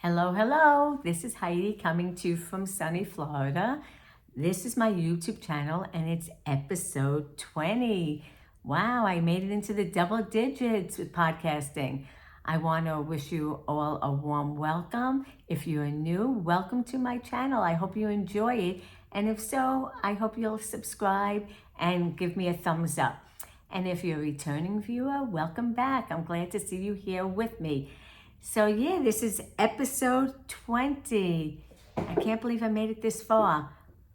Hello, hello. This is Heidi coming to you from sunny Florida. This is my YouTube channel and it's episode 20. Wow, I made it into the double digits with podcasting. I want to wish you all a warm welcome. If you're new, welcome to my channel. I hope you enjoy it. And if so, I hope you'll subscribe and give me a thumbs up. And if you're a returning viewer, welcome back. I'm glad to see you here with me. So yeah, this is episode 20. I can't believe I made it this far,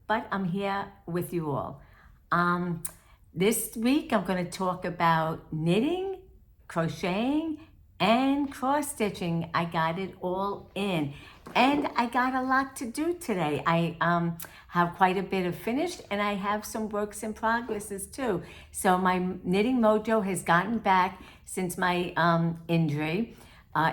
but I'm here with you all. This week I'm going to talk about knitting, crocheting, and cross stitching. I got it all in, and I got a lot to do today. I have quite a bit of finished, and I have some works in progresses too. So my knitting mojo has gotten back since my injury.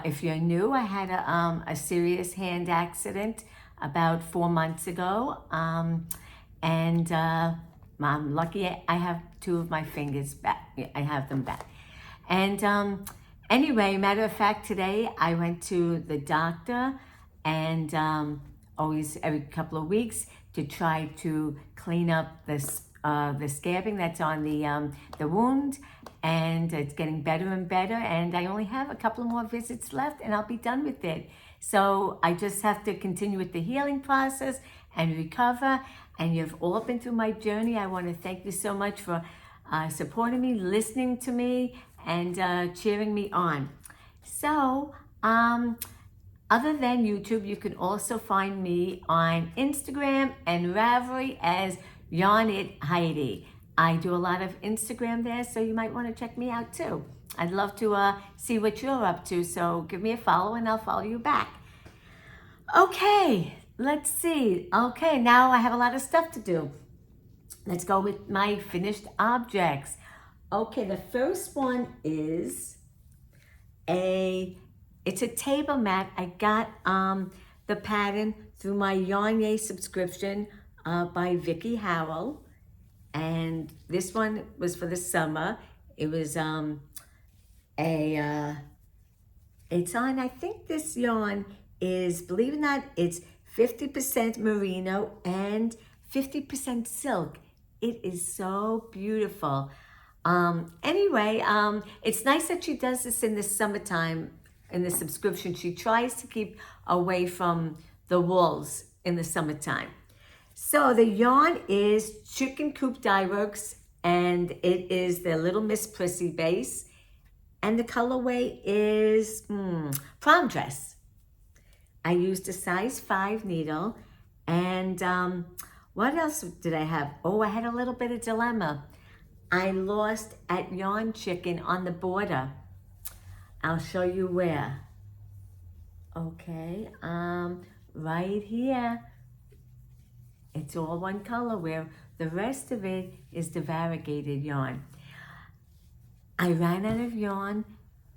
If you're new, I had a serious hand accident about 4 months ago, and I'm lucky I have two of my fingers back. I have them back. And anyway, matter of fact, today I went to the doctor, and always every couple of weeks to try to clean up the scabbing that's on the wound. And it's getting better and better, and I only have a couple of more visits left and I'll be done with it. So I just have to continue with the healing process and recover. And you've all been through my journey. I want to thank you so much for supporting me, listening to me, and cheering me on. So other than YouTube, you can also find me on Instagram and Ravelry as Yarn It Heidi. I do a lot of Instagram there, so you might want to check me out too. I'd love to see what you're up to, so give me a follow and I'll follow you back. Okay, let's see. Okay, now I have a lot of stuff to do. Let's go with my finished objects. Okay, the first one is it's a table mat. I got the pattern through my Yarnery subscription by Vicky Howell. And this one was for the summer. It was it's on, I think this yarn is, believe it or not, it's 50% merino and 50% silk. It is so beautiful. Anyway, it's nice that she does this in the summertime in the subscription. She tries to keep away from the wools in the summertime. So the yarn is Chicken Coop Dye Works, and it is the Little Miss Prissy base, and the colorway is Prom Dress. I used a size 5 needle, and what else did I have? Oh, I had a little bit of dilemma. I lost at Yarn Chicken on the border. I'll show you where. Okay, right here. It's all one color, where the rest of it is the variegated yarn. I ran out of yarn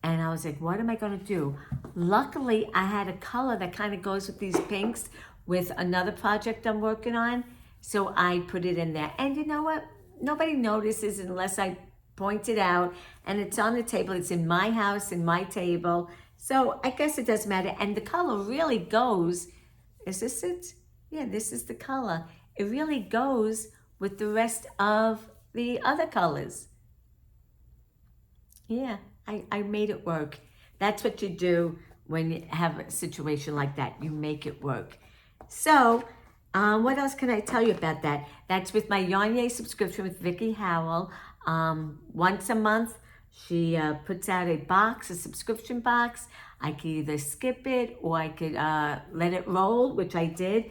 and I was like, what am I going to do? Luckily, I had a color that kind of goes with these pinks with another project I'm working on. So I put it in there. And you know what? Nobody notices unless I point it out. And it's on the table. It's in my house, in my table. So I guess it doesn't matter. And the color really goes. Is this it? Yeah, this is the color. It really goes with the rest of the other colors. Yeah, I made it work. That's what you do when you have a situation like that. You make it work. So, what else can I tell you about that? That's with my Yarnery subscription with Vicky Howell. Once a month, she puts out a box, a subscription box. I could either skip it or I could let it roll, which I did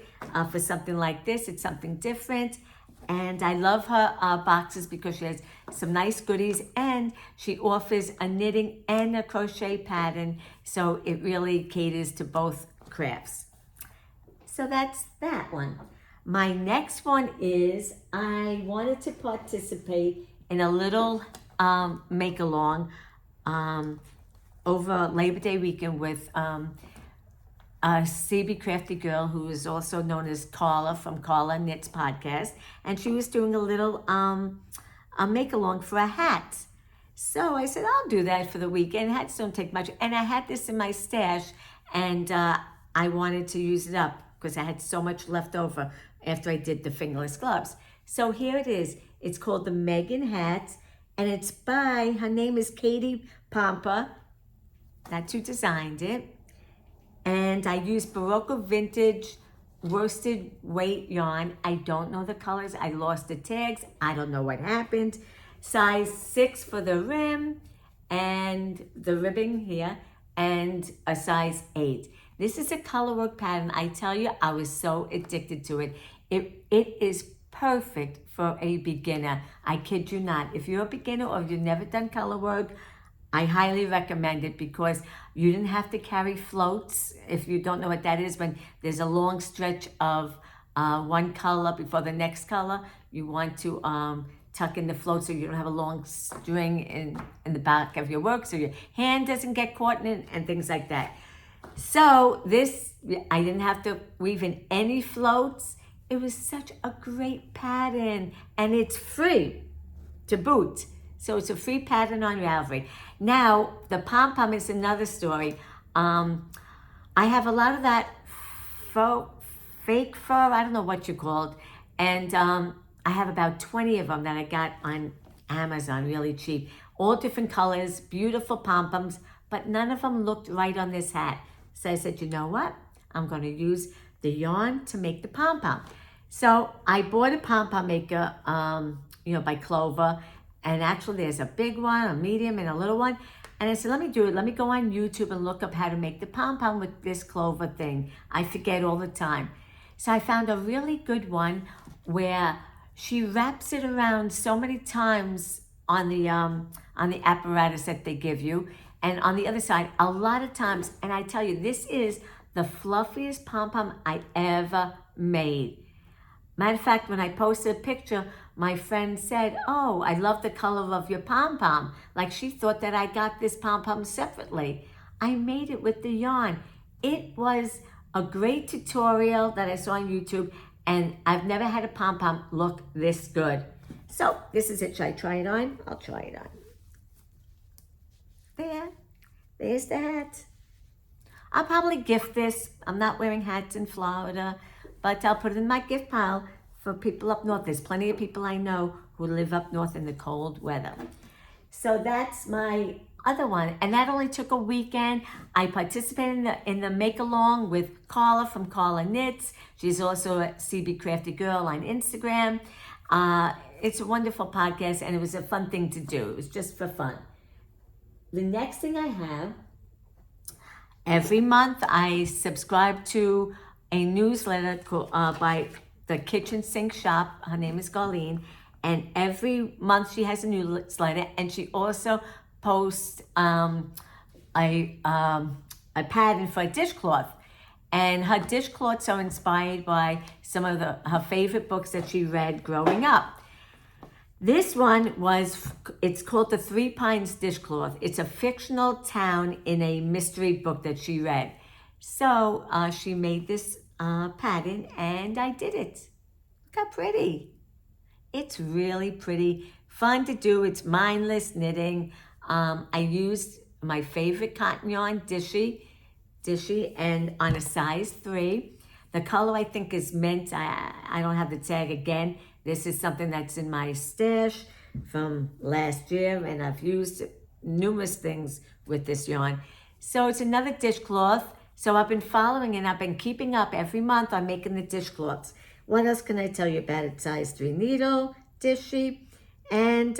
for something like this. It's something different. And I love her boxes because she has some nice goodies, and she offers a knitting and a crochet pattern. So it really caters to both crafts. So that's that one. My next one is I wanted to participate in a little make-along over Labor Day weekend with a CB Crafty girl who is also known as Carla from Carla Knits Podcast, and she was doing a little a make-along for a hat. So I said, I'll do that for the weekend. Hats don't take much. And I had this in my stash, and I wanted to use it up because I had so much left over after I did the fingerless gloves. So here it is. It's called the Megan hat, and it's by, her name is Katie Pompa. That's who designed it. And I used Berrocco Vintage worsted weight yarn. I don't know the colors. I lost the tags. I don't know what happened. Size 6 for the rim and the ribbing here, and a size 8. This is a color work pattern. I tell you, I was so addicted to it. It is perfect for a beginner. I kid you not. If you're a beginner or if you've never done color work, I highly recommend it because you didn't have to carry floats. If you don't know what that is, when there's a long stretch of one color before the next color, you want to tuck in the float so you don't have a long string in the back of your work so your hand doesn't get caught in it and things like that. So this, I didn't have to weave in any floats. It was such a great pattern, and it's free to boot. So it's a free pattern on Ravelry. Now, the pom-pom is another story. I have a lot of that fake fur, I don't know what you call it, and I have about 20 of them that I got on Amazon, really cheap. All different colors, beautiful pom-poms, but none of them looked right on this hat. So I said, you know what? I'm going to use the yarn to make the pom-pom. So I bought a pom-pom maker, by Clover. And actually there's a big one, a medium, and a little one. And I said, let me do it. Let me go on YouTube and look up how to make the pom-pom with this Clover thing. I forget all the time. So I found a really good one where she wraps it around so many times on the apparatus that they give you. And on the other side, a lot of times. And I tell you, this is the fluffiest pom-pom I ever made. Matter of fact, when I posted a picture, my friend said, oh, I love the color of your pom-pom. Like she thought that I got this pom-pom separately. I made it with the yarn. It was a great tutorial that I saw on YouTube, and I've never had a pom-pom look this good. So this is it. Should I try it on? I'll try it on. There's the hat. I'll probably gift this. I'm not wearing hats in Florida, but I'll put it in my gift pile for people up north. There's plenty of people I know who live up north in the cold weather. So that's my other one. And that only took a weekend. I participated in the make-along with Carla from Carla Knits. She's also a CB Crafty Girl on Instagram. It's a wonderful podcast, and it was a fun thing to do. It was just for fun. The next thing I have, every month I subscribe to a newsletter by the Kitchen Sink Shop. Her name is Garlene, and every month she has a newsletter, and she also posts a pattern for a dishcloth. And her dishcloths are inspired by some of her favorite books that she read growing up. This one it's called the Three Pines Dishcloth. It's a fictional town in a mystery book that she read. So she made this pattern, and I did it. Look how pretty. It's really pretty, fun to do. It's mindless knitting. I used my favorite cotton yarn, Dishie, and on a size 3. The color I think is mint. I don't have the tag again. This is something that's in my stash from last year, and I've used numerous things with this yarn. So it's another dishcloth. So I've been following and I've been keeping up every month on making the dishcloths. What else can I tell you about it? Size 3 needle, Dishie, and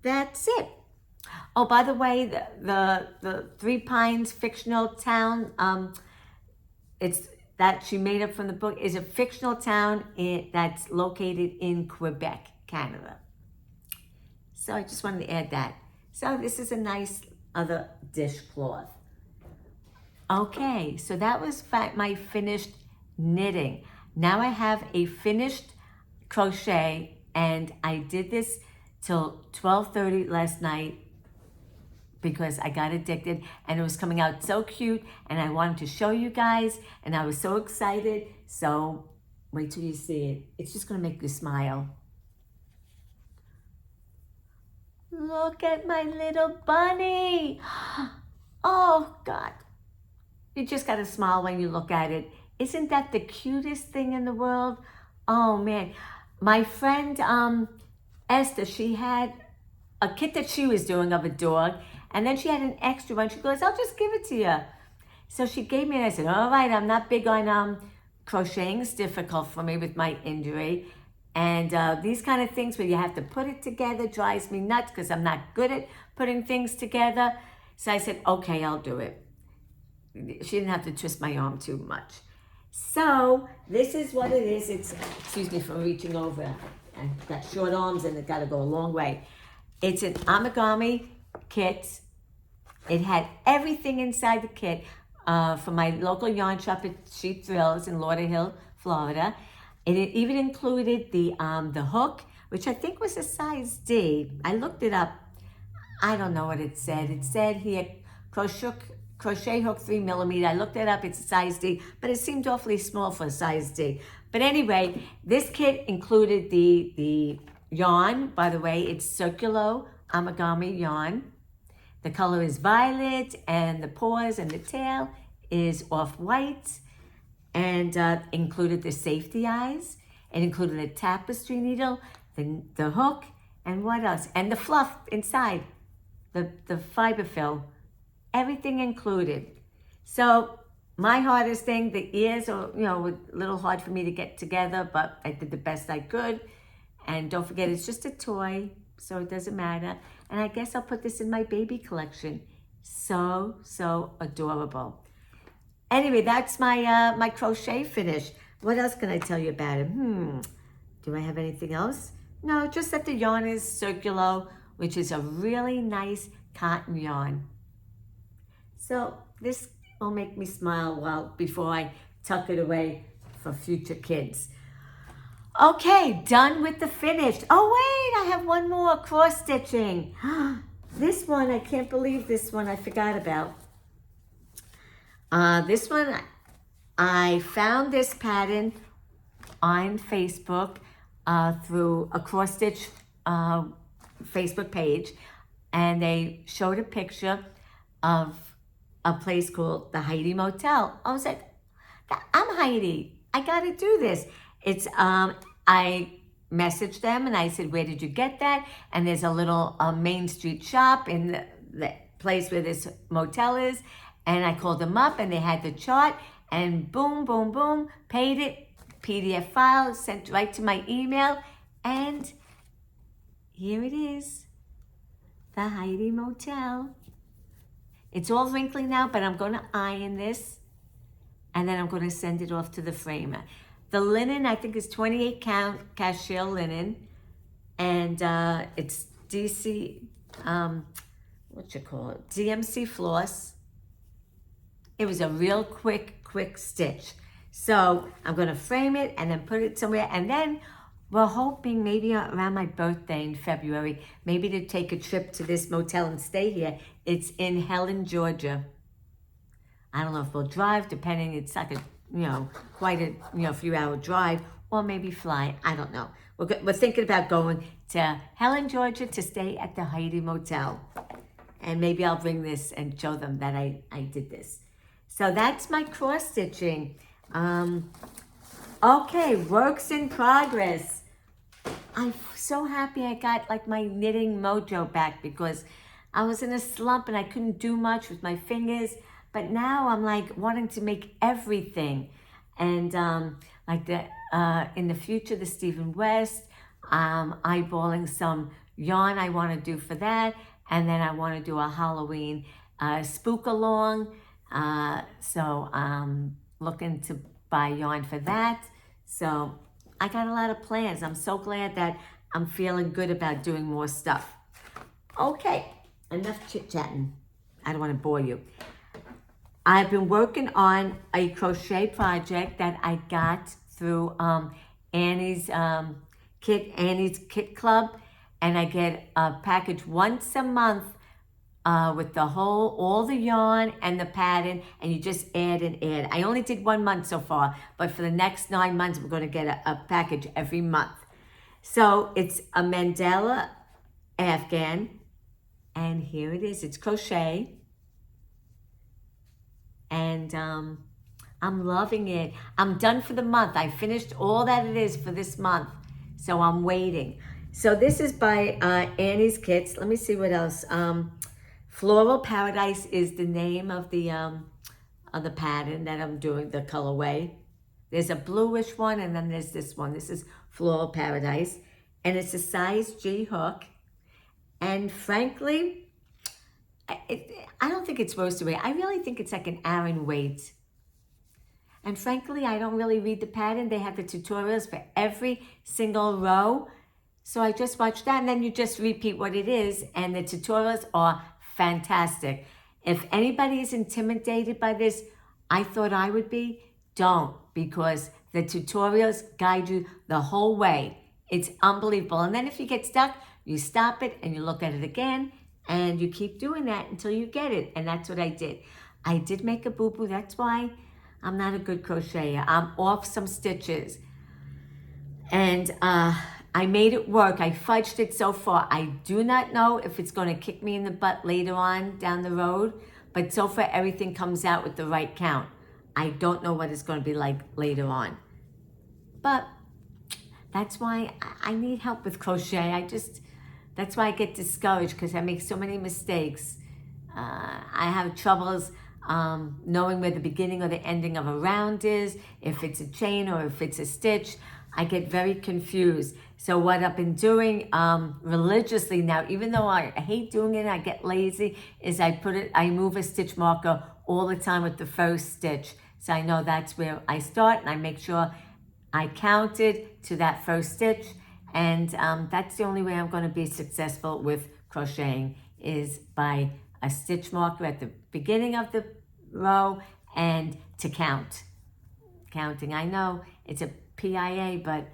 that's it. Oh, by the way, the Three Pines fictional town, it's that she made up from the book, is a fictional town that's located in Quebec, Canada. So I just wanted to add that. So this is a nice other dishcloth. Okay, so that was my finished knitting. Now I have a finished crochet, and I did this till 12:30 last night because I got addicted, and it was coming out so cute, and I wanted to show you guys, and I was so excited. So wait till you see it. It's just gonna make you smile. Look at my little bunny. Oh God. You just got to smile when you look at it. Isn't that the cutest thing in the world? Oh man, my friend Esther, she had a kit that she was doing of a dog, and then she had an extra one. She goes, I'll just give it to you. So she gave me, and I said, all right, I'm not big on crocheting. It's difficult for me with my injury. And these kind of things where you have to put it together drives me nuts because I'm not good at putting things together. So I said, okay, I'll do it. She didn't have to twist my arm too much. So this is what it is. It's, excuse me for reaching over. I've got short arms and it got to go a long way. It's an Amigurami kit. It had everything inside the kit from my local yarn shop at Sheep Thrills in Lauderhill, Florida. It even included the hook, which I think was a size D. I looked it up. I don't know what it said. It said here, crochet hook 3mm. I looked it up. It's a size D, but it seemed awfully small for a size D. But anyway, this kit included the yarn. By the way, it's Circulo Amigurami yarn. The color is violet, and the paws and the tail is off-white. And included the safety eyes. It included a tapestry needle, the hook, and what else? And the fluff inside, the fiber fill, everything included. So my hardest thing, the ears are, a little hard for me to get together, but I did the best I could. And don't forget, it's just a toy, so it doesn't matter. And I guess I'll put this in my baby collection. So, so adorable. Anyway, that's my my crochet finish. What else can I tell you about it? Do I have anything else? No, just that the yarn is Circulo, which is a really nice cotton yarn. So this will make me smile before I tuck it away for future kids. Okay, done with the finished. Oh wait, I have one more, cross stitching. This one, I can't believe this one I forgot about. This one, I found this pattern on Facebook through a cross stitch Facebook page, and they showed a picture of a place called the Heidi Motel. I was like, I'm Heidi. I gotta do this. It's I messaged them and I said, where did you get that? And there's a little Main Street shop in the place where this motel is. And I called them up and they had the chart, and boom, boom, boom, paid it, PDF file, sent right to my email. And here it is, the Heidi Motel. It's all wrinkly now, but I'm going to iron this and then I'm going to send it off to the framer. The linen, I think, is 28 count cashmere linen, and it's DMC floss. It was a real quick stitch. So I'm going to frame it and then put it somewhere. And then we're hoping maybe around my birthday in February, maybe to take a trip to this motel and stay here. It's in Helen, Georgia. I don't know if we'll drive, depending. It's like quite a few hour drive, or maybe fly. I don't know. We're thinking about going to Helen, Georgia to stay at the Heidi Motel. And maybe I'll bring this and show them that I did this. So that's my cross stitching. Okay, works in progress. I'm so happy I got my knitting mojo back, because I was in a slump and I couldn't do much with my fingers. But now I'm wanting to make everything. And in the future, the Stephen West, eyeballing some yarn I want to do for that. And then I want to do a Halloween spook along. So I'm looking to buy yarn for that. So I got a lot of plans. I'm so glad that I'm feeling good about doing more stuff. Okay, enough chit-chatting. I don't want to bore you. I've been working on a crochet project that I got through Annie's Kit Club, and I get a package once a month with all the yarn and the pattern, and you just add and add. I only did 1 month so far, but for the next 9 months, we're going to get a package every month. So it's a mandala afghan, and here it is. It's crochet. and I'm loving it. I'm done for the month. I finished all that it is for this month, so I'm waiting. So this is by Annie's Kits. Let me see what else. Floral Paradise is the name of the pattern that I'm doing, the colorway. There's a bluish one, and then there's this one. This is Floral Paradise, and it's a size G hook. And frankly, I don't think it's worsted weight. I really think it's like an Aran weight. And frankly, I don't really read the pattern. They have the tutorials for every single row. So I just watched that, and then you just repeat what it is, and the tutorials are fantastic. If anybody is intimidated by this, I thought I would be, don't, because the tutorials guide you the whole way. It's unbelievable. And then if you get stuck, you stop it and you look at it again, and you keep doing that until you get it. And that's what I did. I did make a boo-boo. That's why I'm not a good crocheter. I'm off some stitches. And I made it work. I fudged it so far. I do not know if it's going to kick me in the butt later on down the road, but so far everything comes out with the right count. I don't know what it's going to be like later on. But that's why I need help with crochet. That's why I get discouraged, because I make so many mistakes. I have troubles knowing where the beginning or the ending of a round is, if it's a chain or if it's a stitch. I get very confused. So what I've been doing religiously now, even though I hate doing it, I get lazy, is I move a stitch marker all the time with the first stitch. So I know that's where I start, and I make sure I counted to that first stitch. And that's the only way I'm going to be successful with crocheting, is by a stitch marker at the beginning of the row and to count. Counting. I know it's a PIA, but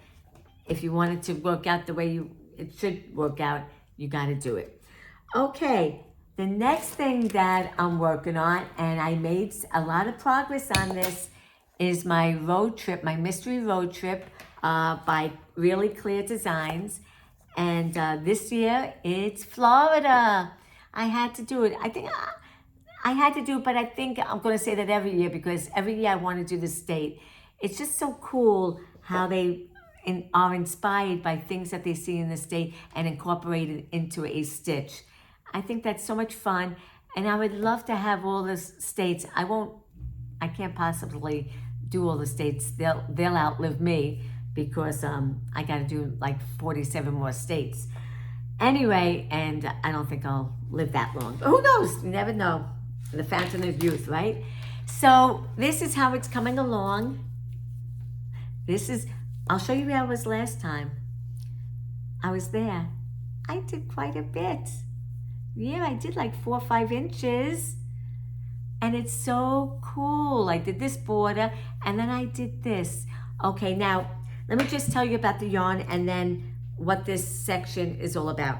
if you want it to work out the way it should work out, you got to do it. Okay, the next thing that I'm working on, and I made a lot of progress on this, is my road trip, my mystery road trip by Really Clear Designs. And this year it's Florida. I had to do it. I think I had to do it, but I think I'm going to say that every year, because every year I want to do the state. It's just so cool how they are inspired by things that they see in the state and incorporate it into a stitch. I think that's so much fun, and I would love to have all the states. I can't possibly do all the states. They'll outlive me, because I got to do like 47 more states. Anyway, and I don't think I'll live that long. But who knows? You never know. The fountain of youth, right? So this is how it's coming along. I'll show you where I was last time. I was there. I did quite a bit. Yeah, I did like 4 or 5 inches. And it's so cool. I did this border, and then I did this. Okay, now, let me just tell you about the yarn and then what this section is all about.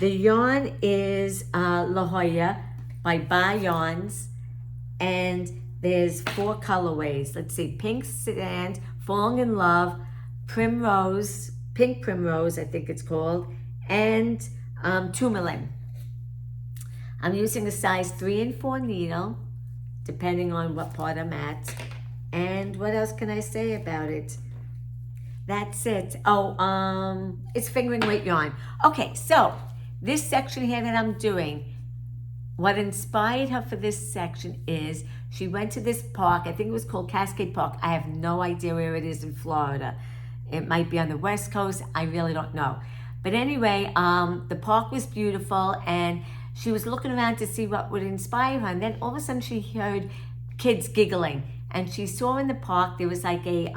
The yarn is La Jolla by Baah Yarns, and there's 4 colorways. Let's see, Pink Sand, Falling in Love, Primrose, Pink Primrose, I think it's called, and Toumaline. I'm using a size 3 and 4 needle, depending on what part I'm at. And what else can I say about it? That's it. Oh, it's fingering weight yarn. Okay, so this section here that I'm doing, what inspired her for this section is she went to this park. I think it was called Cascade Park. I have no idea where it is in Florida. It might be on the West Coast. I really don't know. But anyway, the park was beautiful, and she was looking around to see what would inspire her. And then all of a sudden she heard kids giggling, and she saw in the park there was like a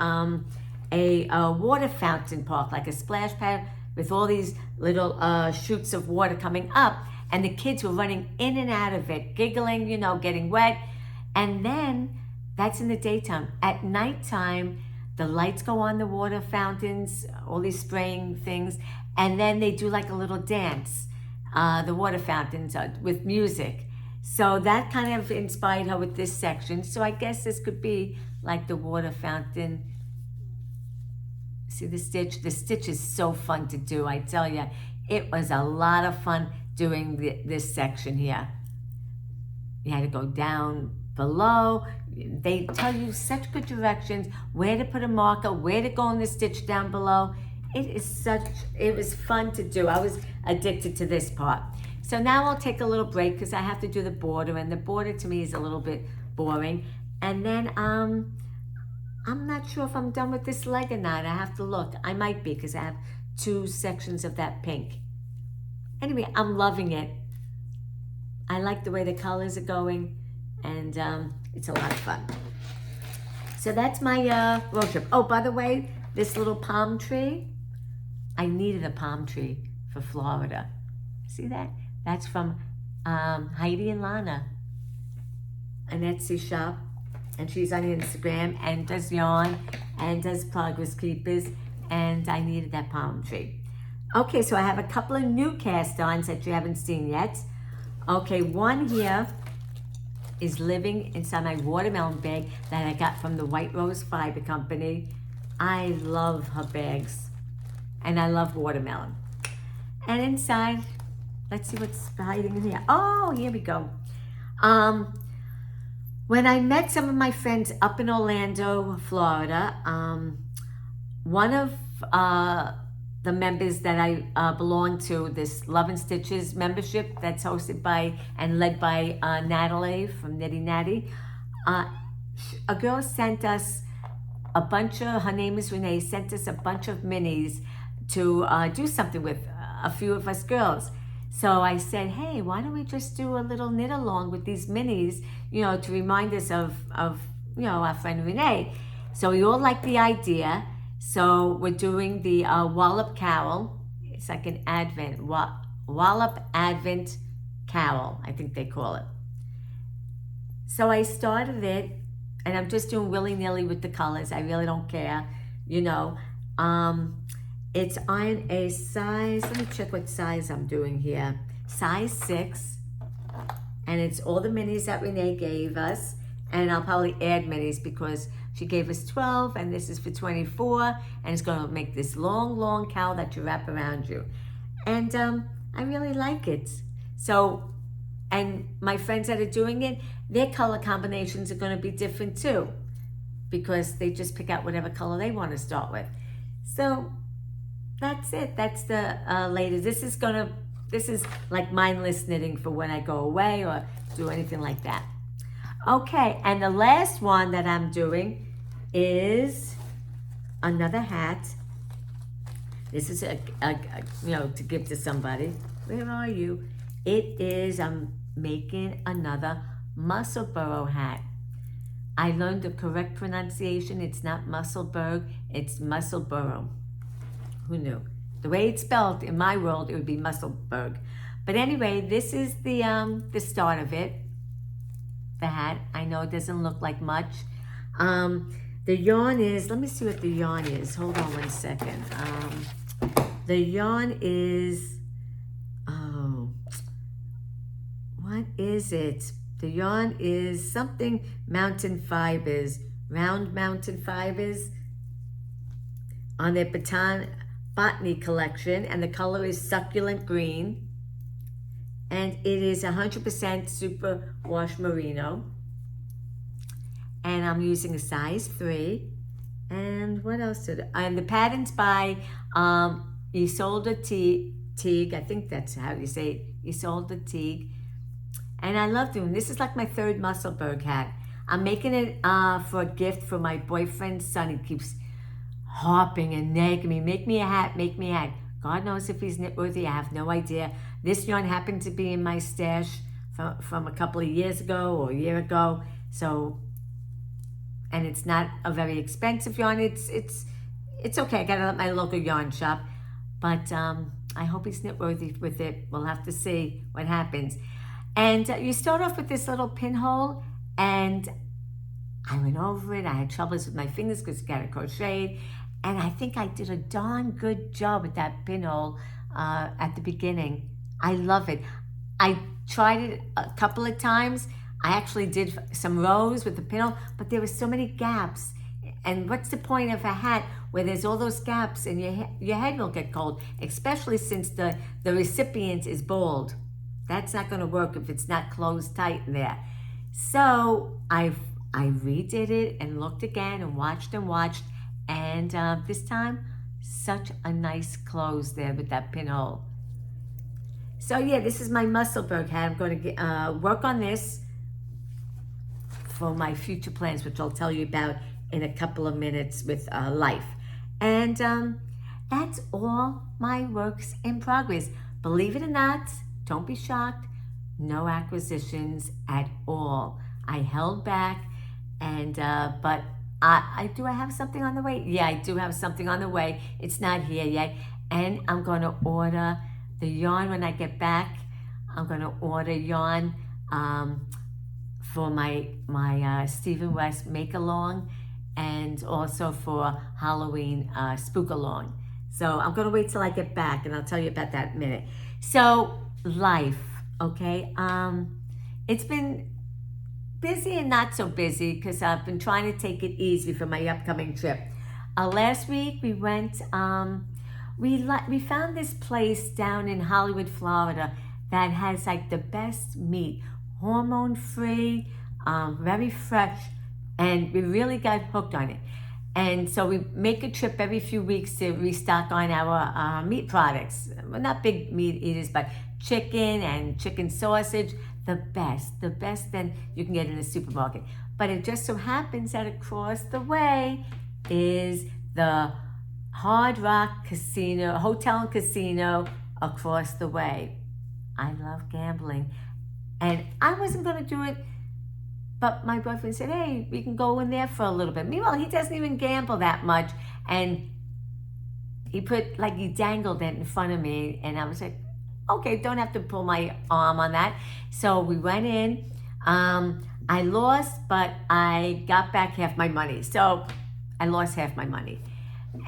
water fountain park, like a splash pad with all these little shoots of water coming up, and the kids were running in and out of it, giggling, getting wet. And then that's in the daytime. At nighttime, the lights go on, the water fountains, all these spraying things, and then they do like a little dance, the water fountains with music. So that kind of inspired her with this section. So I guess this could be like the water fountain. See the stitch? The stitch is so fun to do, I tell you. It was a lot of fun doing this section here. You had to go down below. They tell you such good directions, where to put a marker, where to go in the stitch down below. It was fun to do. I was addicted to this part. So now I'll take a little break because I have to do the border, and the border to me is a little bit boring. And then I'm not sure if I'm done with this leg or not. I have to look. I might be because I have 2 sections of that pink. Anyway, I'm loving it. I like the way the colors are going, and it's a lot of fun. So that's my road trip. Oh, by the way, this little palm tree, I needed a palm tree for Florida. See that? That's from Heidi and Lana, an Etsy shop, and she's on Instagram and does yarn and does progress keepers, and I needed that palm tree. Okay, so I have a couple of new cast-ons that you haven't seen yet. Okay, one here is living inside my watermelon bag that I got from the White Rose Fiber Company. I love her bags, and I love watermelon. And inside, let's see what's hiding in here. Oh, here we go. When I met some of my friends up in Orlando, Florida, one of the members that I belong to, this Love and Stitches membership that's hosted by and led by Natalie from Nitty Natty, a girl sent us a bunch of, her name is Renee, sent us a bunch of minis to do something with a few of us girls. So I said, hey, why don't we just do a little knit along with these minis, you know, to remind us of you know, our friend Renee. So we all liked the idea. So we're doing the Wallop Cowl. It's like an Advent, Wallop Advent Cowl, I think they call it. So I started it, and I'm just doing willy-nilly with the colors. I really don't care, you know. It's on a size, let me check what size I'm doing here. Size 6, and it's all the minis that Renee gave us, and I'll probably add minis because she gave us 12, and this is for 24, and it's going to make this long, long cowl that you wrap around you. And I really like it. So, and my friends that are doing it, their color combinations are going to be different too, because they just pick out whatever color they want to start with. So that's it. That's the latest. This is like mindless knitting for when I go away or do anything like that. Okay, and the last one that I'm doing is another hat. This is a you know, to give to somebody. Where are you? It is, I'm making another Muscleburg hat. I learned the correct pronunciation. It's not Muscleburg, it's Muscleburg. Who knew? The way it's spelled in my world, it would be Muscleburg. But anyway, this is the start of it. The hat. I know it doesn't look like much. The yarn is, let me see what the yarn is. Hold on 1 second. The yarn is, oh, what is it? The yarn is something mountain fibers, round mountain fibers on their Botany collection, and the color is Succulent Green, and it is 100% super wash merino, and I'm using a size 3. And what else and the pattern's by Isolde Teague. I think that's how you say it, Isolde Teague. And I love doing this. Is like my 3rd Muscleburg hat. I'm making it for a gift for my boyfriend's son. He keeps hopping and nagging me, make me a hat, make me a hat. God knows if he's knitworthy, I have no idea. This yarn happened to be in my stash from a couple of years ago or a year ago. So, and it's not a very expensive yarn. It's okay. I got it at my local yarn shop, but I hope he's knitworthy with it. We'll have to see what happens. And you start off with this little pinhole, and I went over it. I had troubles with my fingers because I got it crocheted, and I think I did a darn good job with that pinhole at the beginning. I love it. I tried it a couple of times. I actually did some rows with the pinhole, but there were so many gaps. And what's the point of a hat where there's all those gaps and your head will get cold, especially since the recipient is bald. That's not going to work if it's not closed tight in there. So I redid it and looked again and watched, and this time such a nice close there with that pinhole. So yeah, this is my Muscleburg hat. I'm going to work on this for my future plans, which I'll tell you about in a couple of minutes with life. And that's all my works in progress. Believe it or not, don't be shocked, no acquisitions at all. I held back, and but I have something on the way. Yeah, I do have something on the way. It's not here yet, and I'm going to order the yarn when I get back. I'm going to order yarn for my Stephen West make along, and also for Halloween spook along. So I'm going to wait till I get back, and I'll tell you about that in a minute. So life, okay? It's been busy and not so busy because I've been trying to take it easy for my upcoming trip. Last week we went, we found this place down in Hollywood, Florida that has like the best meat, hormone-free, very fresh, and we really got hooked on it. And so we make a trip every few weeks to restock on our meat products. We're not big meat eaters, but chicken and chicken sausage, the best than you can get in a supermarket. But it just so happens that across the way is the Hard Rock Casino, Hotel and Casino across the way. I love gambling. And I wasn't going to do it, but my boyfriend said, hey, we can go in there for a little bit. Meanwhile, he doesn't even gamble that much. And he dangled it in front of me. And I was like, okay, don't have to pull my arm on that. So we went in. I lost, but I got back half my money. So I lost half my money.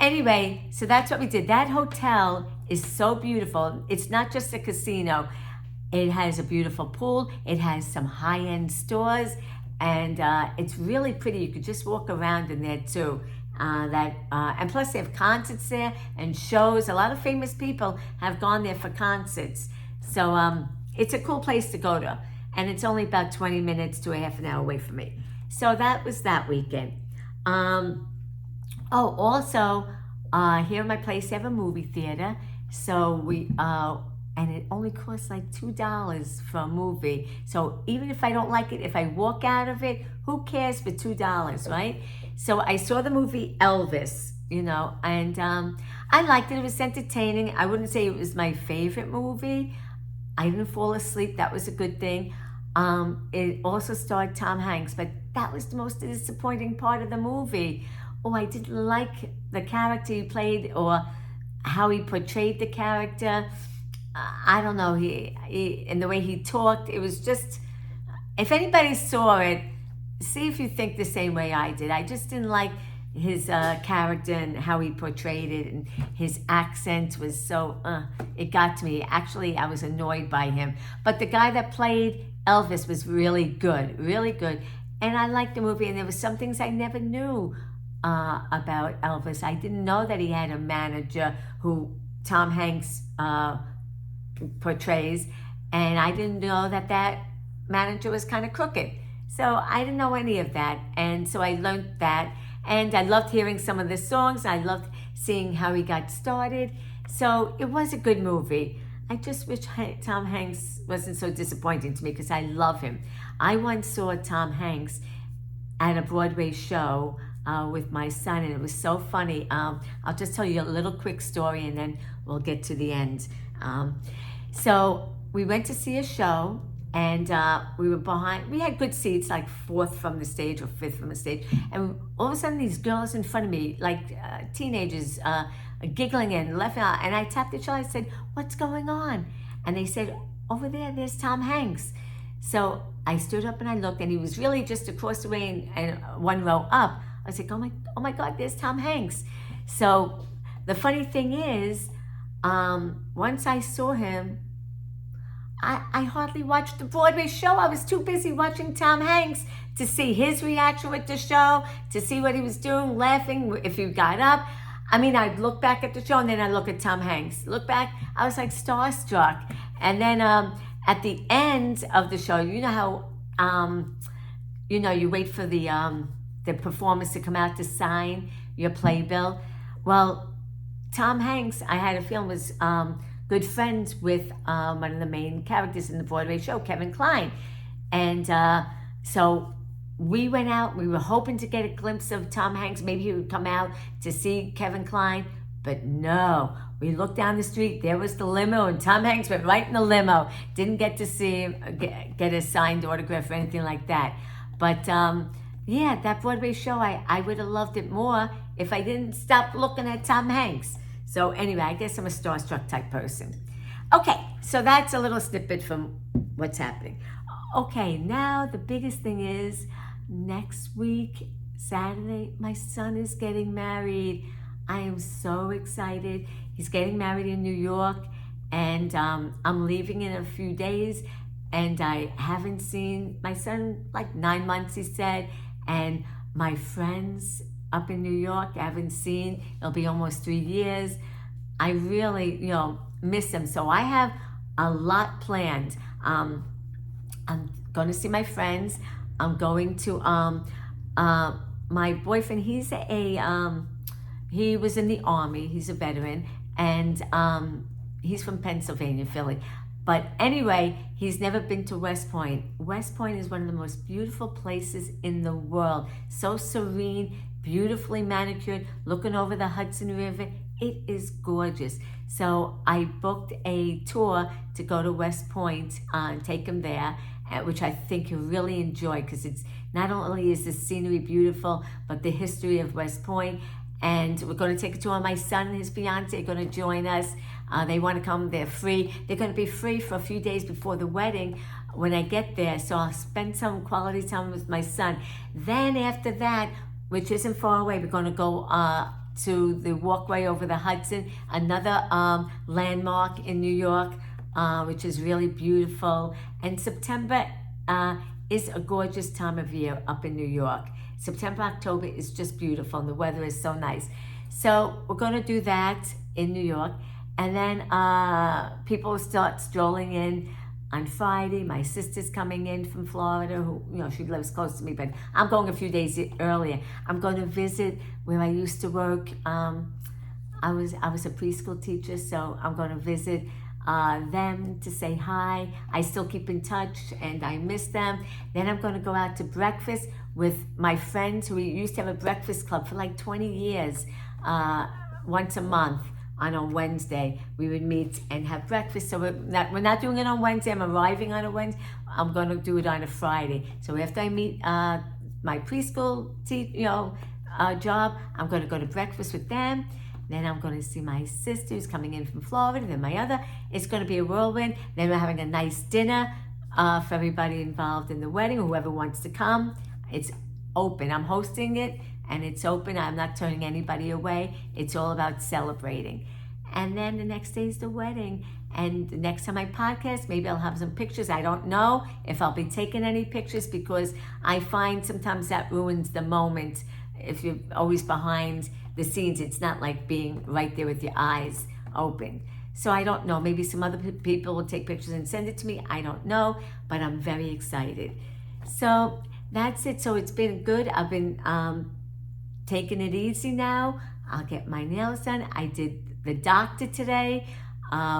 Anyway, so that's what we did. That hotel is so beautiful. It's not just a casino. It has a beautiful pool. It has some high-end stores. And it's really pretty. You could just walk around in there too. And plus they have concerts there and shows. A lot of famous people have gone there for concerts. So it's a cool place to go to. And it's only about 20 minutes to a half an hour away from me. So that was that weekend. Also, here in my place, they have a movie theater. So and it only costs like $2 for a movie. So even if I don't like it, if I walk out of it, who cares for $2, right? So I saw the movie Elvis, and I liked it. It was entertaining. I wouldn't say it was my favorite movie. I didn't fall asleep. That was a good thing. It also starred Tom Hanks, but that was the most disappointing part of the movie. Oh, I didn't like the character he played or how he portrayed the character. I don't know, he and the way he talked, it was just, if anybody saw it, see if you think the same way I did. I just didn't like his character and how he portrayed it, and his accent was so, it got to me. Actually, I was annoyed by him. But the guy that played Elvis was really good. And I liked the movie, and there were some things I never knew about Elvis. I didn't know that he had a manager who Tom Hanks portrays, and I didn't know that manager was kind of crooked. So I didn't know any of that, and so I learned that, and I loved hearing some of the songs. I loved seeing how he got started. So it was a good movie. I just wish Tom Hanks wasn't so disappointing to me because I love him. I once saw Tom Hanks at a Broadway show with my son, and it was so funny. I'll just tell you a little quick story, and then we'll get to the end. So we went to see a show, and we were behind. We had good seats, like 4th from the stage or 5th from the stage. And all of a sudden, these girls in front of me, like teenagers, giggling and laughing out. And I tapped the shoulder. I said, "What's going on?" And they said, "Over there's Tom Hanks." So I stood up and I looked, and he was really just across the way and one row up. I was like, oh my God, there's Tom Hanks. So the funny thing is, once I saw him, I hardly watched the Broadway show. I was too busy watching Tom Hanks to see his reaction with the show, to see what he was doing, laughing, if he got up. I mean, I'd look back at the show, and then I'd look at Tom Hanks. Look back, I was like starstruck. And then at the end of the show, you know how you know, you wait for the performers to come out to sign your playbill. Well, Tom Hanks, I had a feeling, was good friends with one of the main characters in the Broadway show, Kevin Kline. And so we went out, we were hoping to get a glimpse of Tom Hanks. Maybe he would come out to see Kevin Kline, but no. We looked down the street, there was the limo, and Tom Hanks went right in the limo. Didn't get to see him, get a signed autograph or anything like that. But yeah, that Broadway show, I would have loved it more if I didn't stop looking at Tom Hanks. So anyway, I guess I'm a starstruck type person. Okay, so that's a little snippet from what's happening. Okay, now the biggest thing is next week, Saturday, my son is getting married. I am so excited. He's getting married in New York, and I'm leaving in a few days, and I haven't seen my son like 9 months, he said, and my friends up in New York I haven't seen. It'll be almost 3 years. I really, you know, miss them. So I have a lot planned. I'm going to see my friends. I'm going to my boyfriend. He's he was in the Army. He's a veteran, and he's from Pennsylvania, Philly. But anyway, he's never been to West Point. West Point is one of the most beautiful places in the world. So serene, beautifully manicured, looking over the Hudson River. It is gorgeous. So I booked a tour to go to West Point and take him there, which I think you'll really enjoy, because it's not only is the scenery beautiful, but the history of West Point. And we're going to take a tour. My son and his fiance are going to join us. They want to come. They're free. They're going to be free for a few days before the wedding when I get there. So I'll spend some quality time with my son. Then after that, which isn't far away, we're going to go to the walkway over the Hudson, another landmark in New York, which is really beautiful. And September is a gorgeous time of year up in New York. September, October is just beautiful, and the weather is so nice. So we're going to do that in New York. And then people will start strolling in on Friday. My sister's coming in from Florida, who, you know, she lives close to me, but I'm going a few days earlier. I'm going to visit where I used to work. I was a preschool teacher, so I'm going to visit them to say hi. I still keep in touch, and I miss them. Then I'm going to go out to breakfast with my friends, who we used to have a breakfast club for like 20 years. Once a month on a Wednesday, we would meet and have breakfast. So we're not doing it on Wednesday. I'm arriving on a Wednesday. I'm going to do it on a Friday. So after I meet my preschool job, I'm going to go to breakfast with them. Then I'm going to see my sister who's coming in from Florida. Then my other. It's going to be a whirlwind. Then we're having a nice dinner for everybody involved in the wedding, whoever wants to come. It's open. I'm hosting it, and it's open. I'm not turning anybody away. It's all about celebrating. And then the next day is the wedding. And the next time I podcast, maybe I'll have some pictures. I don't know if I'll be taking any pictures, because I find sometimes that ruins the moment. If you're always behind the scenes, it's not like being right there with your eyes open. So I don't know. Maybe some other people will take pictures and send it to me. I don't know, but I'm very excited. So that's it. So it's been good. I've been taking it easy now. I'll get my nails done. I did the doctor today,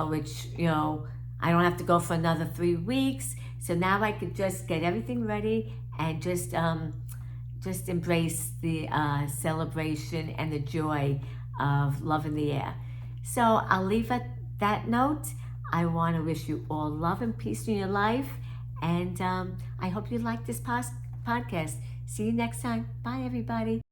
which, you know, I don't have to go for another 3 weeks. So now I could just get everything ready and just embrace the celebration and the joy of love in the air. So I'll leave at that note. I want to wish you all love and peace in your life. And I hope you like this podcast. See you next time. Bye, everybody.